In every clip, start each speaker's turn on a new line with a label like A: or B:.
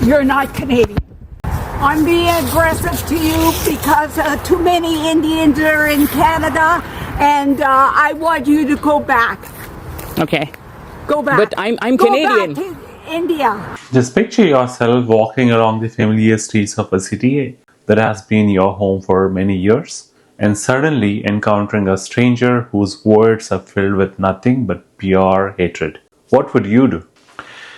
A: You're not Canadian. I'm being aggressive to you because too many Indians are in Canada, and I want you to go back.
B: Okay.
A: Go back.
B: But I'm
A: go
B: Canadian.
A: Back to India.
C: Just picture yourself walking along the familiar streets of a city that has been your home for many years, and suddenly encountering a stranger whose words are filled with nothing but pure hatred. What would you do?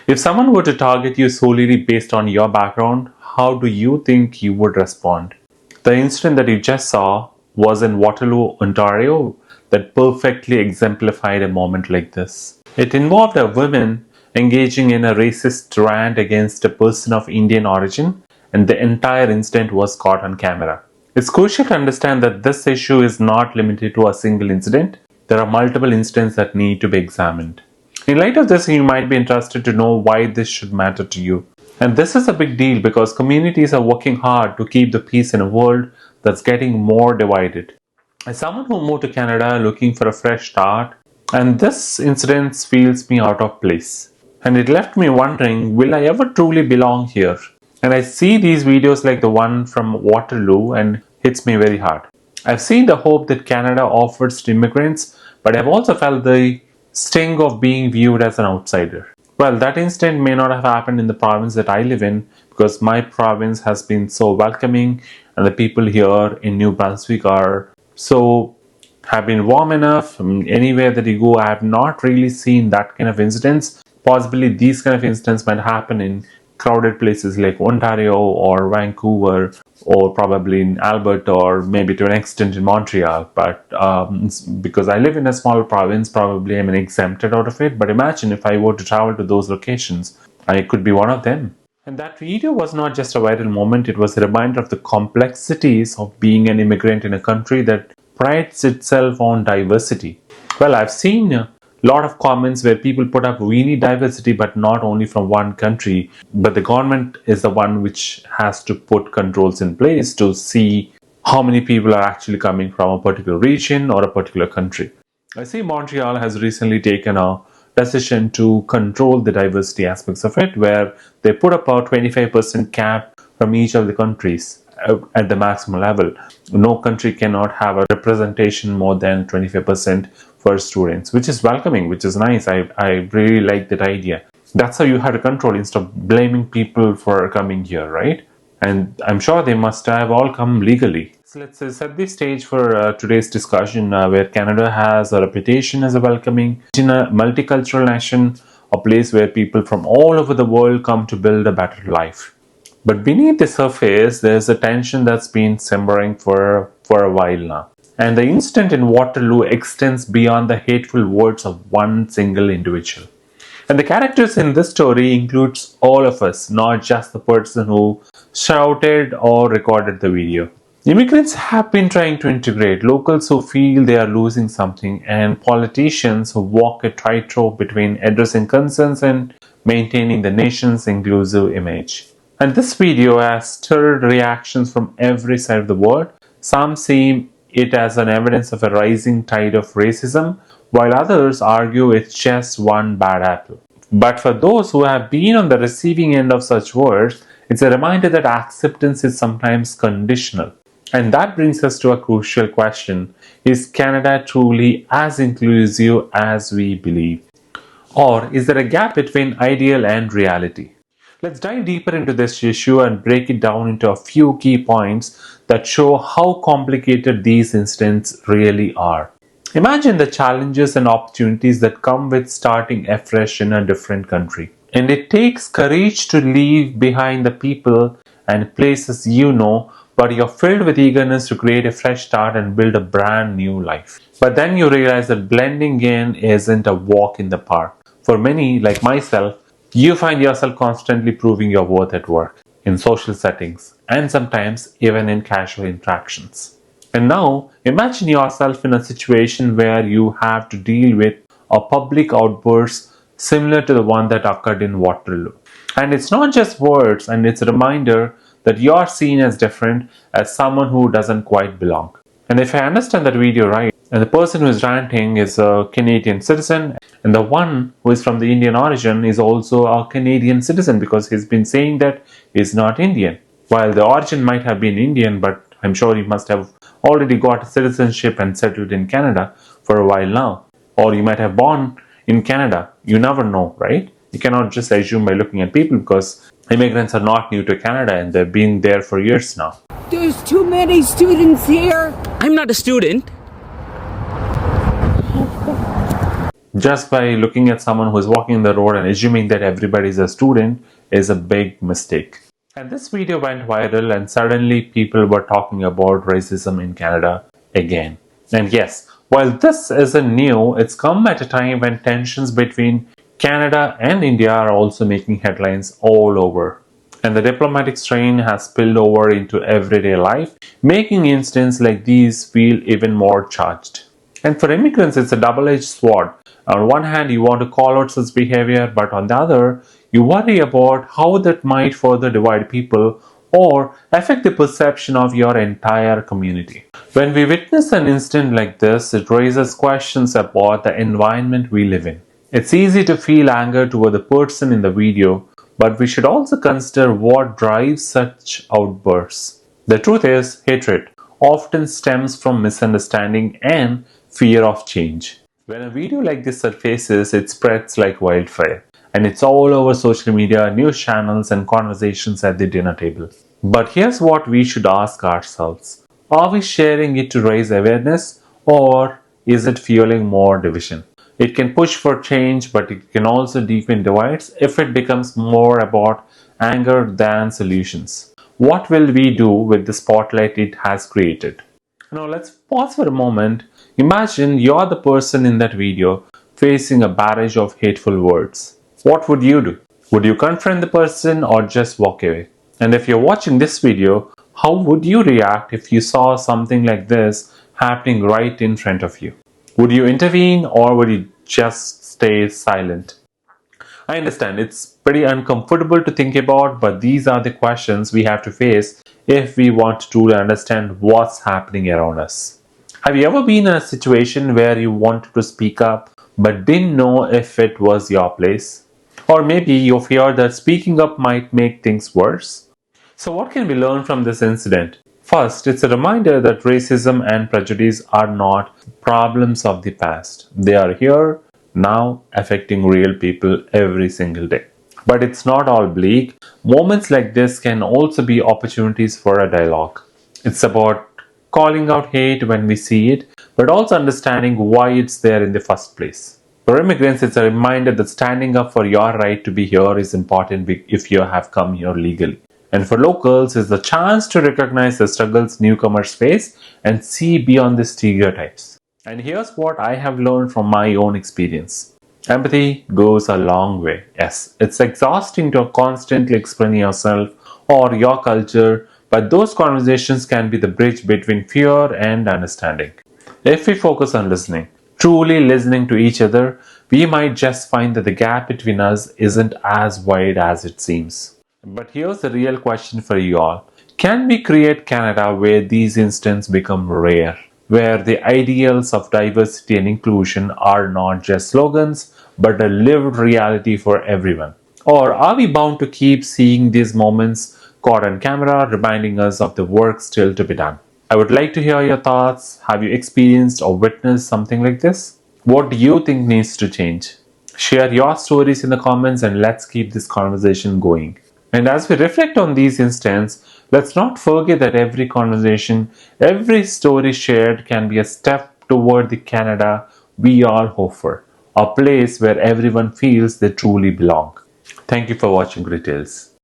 C: If someone were to target you solely based on your background, how do you think you would respond? The incident that you just saw was in Waterloo, Ontario, that perfectly exemplified a moment like this. It involved a woman engaging in a racist rant against a person of Indian origin, and the entire incident was caught on camera. It's crucial to understand that this issue is not limited to a single incident. There are multiple incidents that need to be examined. In light of this, you might be interested to know why this should matter to you. And this is a big deal because communities are working hard to keep the peace in a world that's getting more divided. As someone who moved to Canada looking for a fresh start, and this incident feels me out of place. And it left me wondering, will I ever truly belong here? And I see these videos like the one from Waterloo and hits me very hard. I've seen the hope that Canada offers to immigrants, but I've also felt the sting of being viewed as an outsider. Well, that incident may not have happened in the province that I live in because my province has been so welcoming and the people here in New Brunswick have been warm enough. Anywhere that you go, I have not really seen that kind of incidents. Possibly these kind of incidents might happen in crowded places like Ontario or Vancouver or probably in Alberta or maybe to an extent in Montreal. But because I live in a small province, probably I'm exempted out of it. But imagine if I were to travel to those locations, I could be one of them. And that video was not just a viral moment, it was a reminder of the complexities of being an immigrant in a country that prides itself on diversity. Well, I've seen a lot of comments where people put up we need diversity, but not only from one country, but the government is the one which has to put controls in place to see how many people are actually coming from a particular region or a particular country. I see Montreal has recently taken a decision to control the diversity aspects of it, where they put up a 25% cap from each of the countries at the maximum level. No country cannot have a representation more than 25% for students, which is welcoming, which is nice. I really like that idea. That's how you have to control instead of blaming people for coming here, right? And I'm sure they must have all come legally. So let's set the stage for today's discussion, where Canada has a reputation as a welcoming, multicultural nation, a place where people from all over the world come to build a better life. But beneath the surface, there's a tension that's been simmering for a while now. And the incident in Waterloo extends beyond the hateful words of one single individual. And the characters in this story includes all of us, not just the person who shouted or recorded the video. Immigrants have been trying to integrate locals who feel they are losing something, and politicians who walk a tightrope between addressing concerns and maintaining the nation's inclusive image. And this video has stirred reactions from every side of the world. Some see it as an evidence of a rising tide of racism, while others argue it's just one bad apple. But for those who have been on the receiving end of such words, it's a reminder that acceptance is sometimes conditional. And that brings us to a crucial question. Is Canada truly as inclusive as we believe? Or is there a gap between ideal and reality? Let's dive deeper into this issue and break it down into a few key points that show how complicated these incidents really are. Imagine the challenges and opportunities that come with starting afresh in a different country. And it takes courage to leave behind the people and places you know, but you're filled with eagerness to create a fresh start and build a brand new life. But then you realize that blending in isn't a walk in the park. For many, like myself, you find yourself constantly proving your worth at work, in social settings, and sometimes even in casual interactions. And now, imagine yourself in a situation where you have to deal with a public outburst similar to the one that occurred in Waterloo. And it's not just words, and it's a reminder that you're seen as different, as someone who doesn't quite belong. And if I understand that video right, And the person who is ranting is a Canadian citizen, and the one who is from the Indian origin is also a Canadian citizen because he's been saying that he's not Indian. While the origin might have been Indian, but I'm sure he must have already got citizenship and settled in Canada for a while now. Or you might have born in Canada. You never know, right? You cannot just assume by looking at people because immigrants are not new to Canada and they've been there for years now.
A: There's too many students here.
B: I'm not a student.
C: Just by looking at someone who is walking the road and assuming that everybody is a student is a big mistake. And this video went viral and suddenly people were talking about racism in Canada again. And yes, while this isn't new, it's come at a time when tensions between Canada and India are also making headlines all over. And the diplomatic strain has spilled over into everyday life, making incidents like these feel even more charged. And for immigrants, it's a double-edged sword. On one hand, you want to call out such behavior, but on the other, you worry about how that might further divide people or affect the perception of your entire community. When we witness an incident like this, it raises questions about the environment we live in. It's easy to feel anger toward the person in the video, but we should also consider what drives such outbursts. The truth is, hatred often stems from misunderstanding and fear of change. When a video like this surfaces, it spreads like wildfire. And it's all over social media, news channels, and conversations at the dinner table. But here's what we should ask ourselves. Are we sharing it to raise awareness, or is it fueling more division? It can push for change, but it can also deepen divides if it becomes more about anger than solutions. What will we do with the spotlight it has created? Now let's pause for a moment. Imagine you're the person in that video facing a barrage of hateful words. What would you do? Would you confront the person or just walk away? And if you're watching this video, how would you react if you saw something like this happening right in front of you? Would you intervene or would you just stay silent? I understand it's pretty uncomfortable to think about, but these are the questions we have to face if we want to truly understand what's happening around us. Have you ever been in a situation where you wanted to speak up but didn't know if it was your place? Or maybe you fear that speaking up might make things worse? So what can we learn from this incident? First, it's a reminder that racism and prejudice are not problems of the past. They are here, now, affecting real people every single day. But it's not all bleak. Moments like this can also be opportunities for a dialogue. It's about calling out hate when we see it, but also understanding why it's there in the first place. For immigrants, it's a reminder that standing up for your right to be here is important if you have come here legally. And for locals, it's the chance to recognize the struggles newcomers face and see beyond the stereotypes. And here's what I have learned from my own experience. Empathy goes a long way. Yes, it's exhausting to constantly explain yourself or your culture, but those conversations can be the bridge between fear and understanding. If we focus on listening, truly listening to each other, we might just find that the gap between us isn't as wide as it seems. But here's the real question for you all. Can we create Canada where these incidents become rare? Where the ideals of diversity and inclusion are not just slogans, but a lived reality for everyone? Or are we bound to keep seeing these moments caught on camera, reminding us of the work still to be done? I would like to hear your thoughts. Have you experienced or witnessed something like this? What do you think needs to change? Share your stories in the comments and let's keep this conversation going. And as we reflect on these incidents, let's not forget that every conversation, every story shared can be a step toward the Canada we all hope for, a place where everyone feels they truly belong. Thank you for watching Retails.